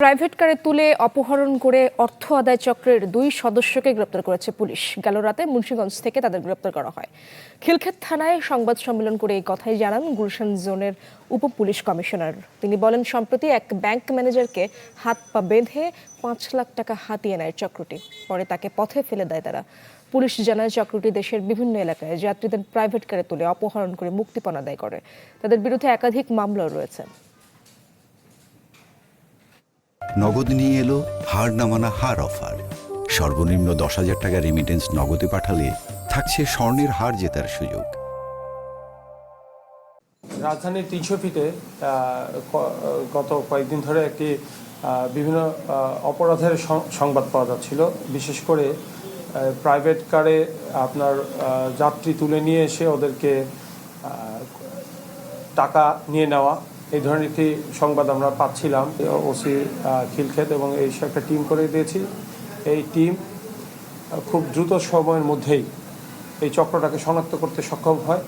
Private কারে তুলে অপহরণ করে অর্থ আদায় চক্রের 2 সদস্যকে গ্রেপ্তার করেছে পুলিশ। গেল রাতে মুন্সিগঞ্জ থেকে তাদের গ্রেপ্তার করা হয়। খিলক্ষেত থানায় সংবাদ সম্মেলন করে এই কথাই জানান গুলশান জোনের উপ পুলিশ কমিশনার। তিনি বলেন, সম্প্রতি এক ব্যাংক ম্যানেজারকে হাত পা বেঁধে 5 লাখ টাকা হাতিয়ে নেয় চক্রটি। পরে তাকে পথে ফেলে দেয় তারা। পুলিশ জানায়, চক্রটি দেশের বিভিন্ন এলাকায় যাত্রীদের প্রাইভেট কারে তুলে অপহরণ করে মুক্তিপণ আদায় করে। তাদের বিরুদ্ধে একাধিক মামলাও রয়েছে। নগদ নিয়ে এলো হার না মানা হার অফার। সর্বনিম্ন 10,000 টাকা রেমিটেন্স নগদে পাঠালে থাকছে স্বর্ণের হার জেতার সুযোগ। রাজধানীর 300 ফিটে গত কয়েকদিন ধরে একটি বিভিন্ন অপরাধের সংবাদ পাওয়া যাচ্ছিল। বিশেষ করে প্রাইভেট কারে আপনার যাত্রী তুলে নিয়ে এসে ওদেরকে টাকা নিয়ে নেওয়া, এই ধরনের একটি সংবাদ আমরা পাচ্ছিলাম। ওসি খিলক্ষেত এবং এই একটা টিম করে দিয়েছি। এই টিম খুব দ্রুত সময়ের মধ্যেই এই চক্রটাকে শনাক্ত করতে সক্ষম হয়।